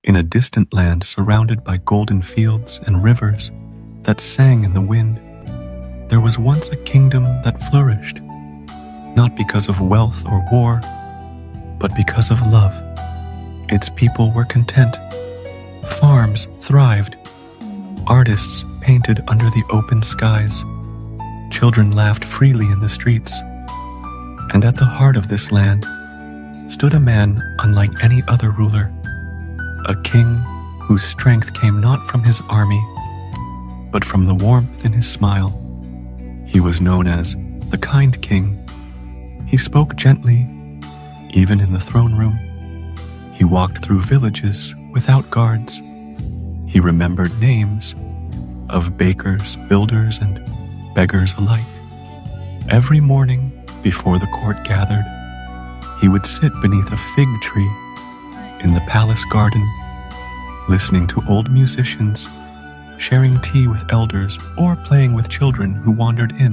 In a distant land surrounded by golden fields and rivers that sang in the wind, there was once a kingdom that flourished, not because of wealth or war, but because of love. Its people were content. Farms thrived. Artists painted under the open skies. Children laughed freely in the streets. And at the heart of this land stood a man unlike any other ruler, a king whose strength came not from his army, but from the warmth in his smile. He was known as the kind king. He spoke gently, even in the throne room. He walked through villages without guards. He remembered names of bakers, builders, and beggars alike. Every morning before the court gathered, he would sit beneath a fig tree in the palace garden, listening to old musicians, sharing tea with elders, or playing with children who wandered in.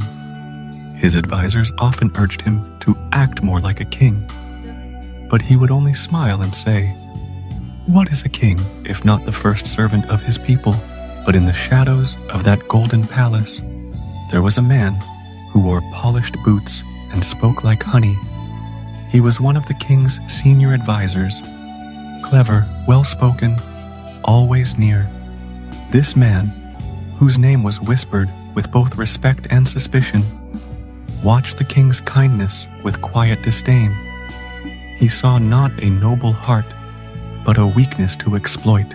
His advisors often urged him to act more like a king, but he would only smile and say, "What is a king if not the first servant of his people?" But in the shadows of that golden palace, there was a man who wore polished boots and spoke like honey. He was one of the king's senior advisors, clever, well-spoken, always near. This man, whose name was whispered with both respect and suspicion, watched the king's kindness with quiet disdain. He saw not a noble heart, but a weakness to exploit.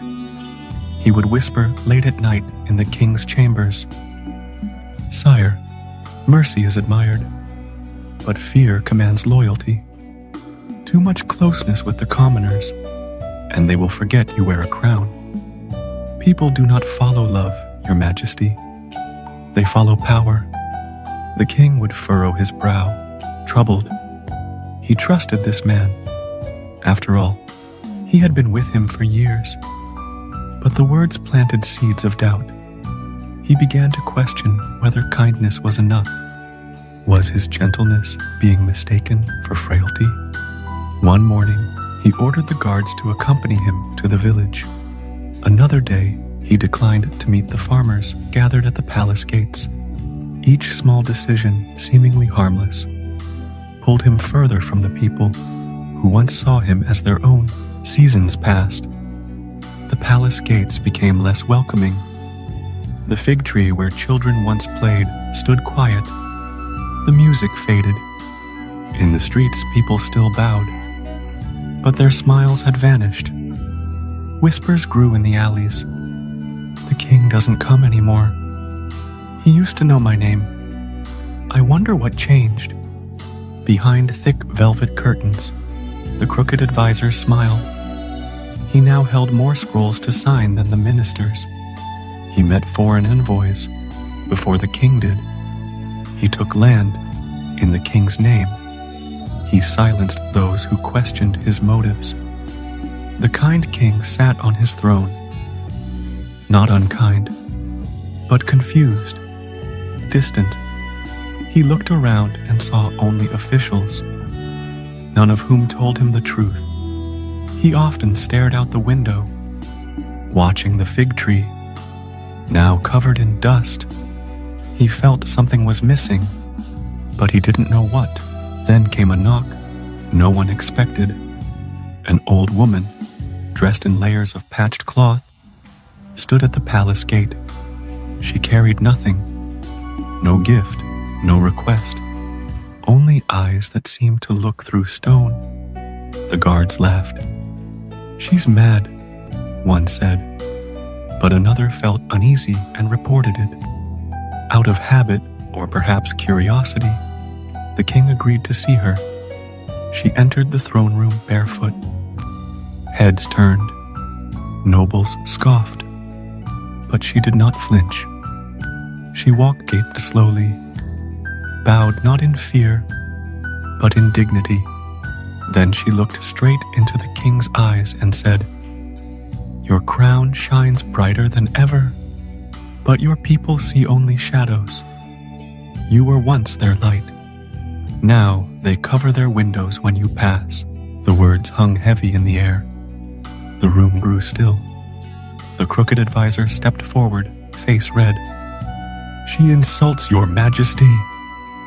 He would whisper late at night in the king's chambers, "Sire, mercy is admired, but fear commands loyalty. Too much closeness with the commoners, and they will forget you wear a crown. People do not follow love, Your Majesty. They follow power." The king would furrow his brow, troubled. He trusted this man. After all, he had been with him for years. But the words planted seeds of doubt. He began to question whether kindness was enough. Was his gentleness being mistaken for frailty? One morning, he ordered the guards to accompany him to the village. Another day, he declined to meet the farmers gathered at the palace gates. Each small decision, seemingly harmless, pulled him further from the people who once saw him as their own. Seasons passed. The palace gates became less welcoming. The fig tree where children once played stood quiet. The music faded. In the streets, people still bowed, but their smiles had vanished. Whispers grew in the alleys. "The king doesn't come anymore. He used to know my name. I wonder what changed." Behind thick velvet curtains, the crooked advisor smiled. He now held more scrolls to sign than the ministers. He met foreign envoys before the king did. He took land in the king's name. He silenced those who questioned his motives. The kind king sat on his throne, not unkind, but confused, distant. He looked around and saw only officials, none of whom told him the truth. He often stared out the window, watching the fig tree, now covered in dust. He felt something was missing, but he didn't know what. Then came a knock no one expected. An old woman, dressed in layers of patched cloth, stood at the palace gate. She carried nothing, no gift, no request, only eyes that seemed to look through stone. The guards laughed. "She's mad," one said, but another felt uneasy and reported it. Out of habit, or perhaps curiosity, the king agreed to see her. She entered the throne room barefoot. Heads turned. Nobles scoffed. But she did not flinch. She walked slowly, bowed not in fear, but in dignity. Then she looked straight into the king's eyes and said, "Your crown shines brighter than ever, but your people see only shadows. You were once their light. Now they cover their windows when you pass." The words hung heavy in the air. The room grew still. The crooked advisor stepped forward, face red. "She insults your majesty.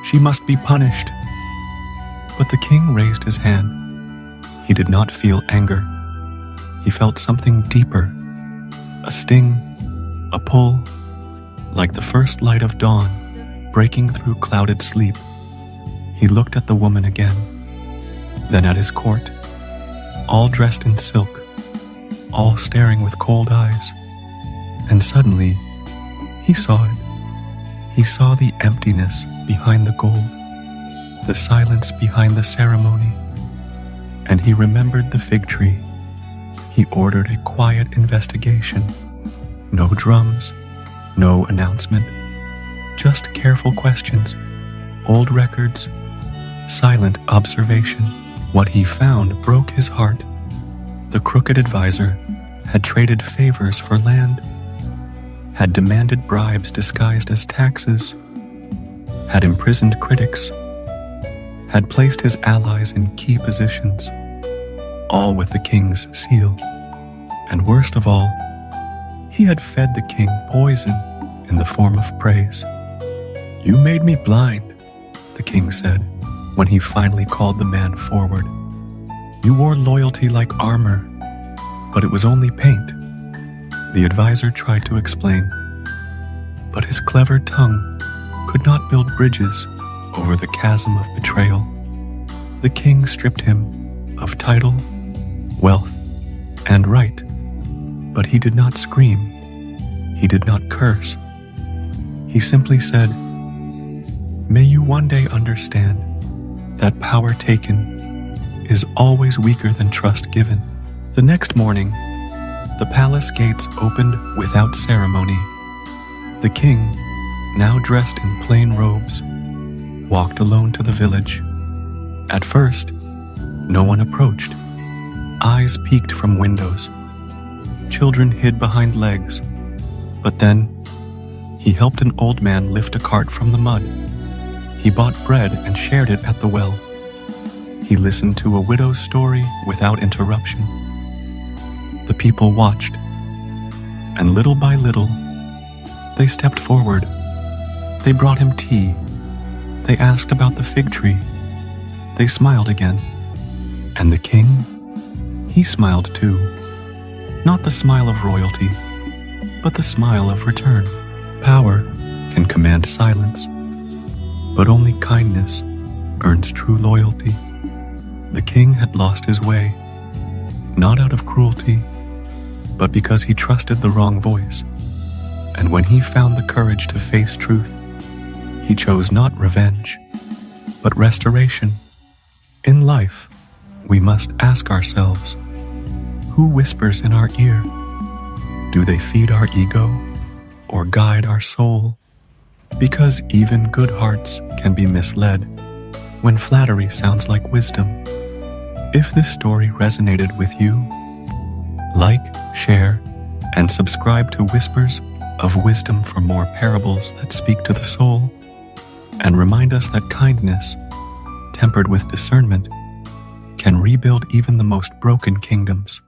She must be punished." But the king raised his hand. He did not feel anger. He felt something deeper, a sting, a pull, like the first light of dawn breaking through clouded sleep. He looked at the woman again, then at his court, all dressed in silk, all staring with cold eyes. And suddenly, he saw it. He saw the emptiness behind the gold, the silence behind the ceremony, and he remembered the fig tree. He ordered a quiet investigation. No drums, no announcement, just careful questions, old records, silent observation. What he found broke his heart. The crooked advisor had traded favors for land, had demanded bribes disguised as taxes, had imprisoned critics, had placed his allies in key positions, all with the king's seal. And worst of all, he had fed the king poison in the form of praise. "You made me blind," the king said when he finally called the man forward. "You wore loyalty like armor, but it was only paint." The advisor tried to explain, but his clever tongue could not build bridges over the chasm of betrayal. The king stripped him of title, wealth, and right, but he did not scream. He did not curse. He simply said, "May you one day understand that power taken is always weaker than trust given." The next morning, the palace gates opened without ceremony. The king, now dressed in plain robes, walked alone to the village. At first, no one approached. Eyes peeked from windows. Children hid behind legs. But then, he helped an old man lift a cart from the mud. He bought bread and shared it at the well. He listened to a widow's story without interruption. The people watched, and little by little, they stepped forward. They brought him tea. They asked about the fig tree. They smiled again. And the king? He smiled too. Not the smile of royalty, but the smile of return. Power can command silence, but only kindness earns true loyalty. The king had lost his way, not out of cruelty, but because he trusted the wrong voice. And when he found the courage to face truth, he chose not revenge, but restoration. In life, we must ask ourselves, who whispers in our ear? Do they feed our ego or guide our soul? Because even good hearts can be misled when flattery sounds like wisdom. If this story resonated with you, like, share, and subscribe to Whispers of Wisdom for more parables that speak to the soul and remind us that kindness, tempered with discernment, can rebuild even the most broken kingdoms.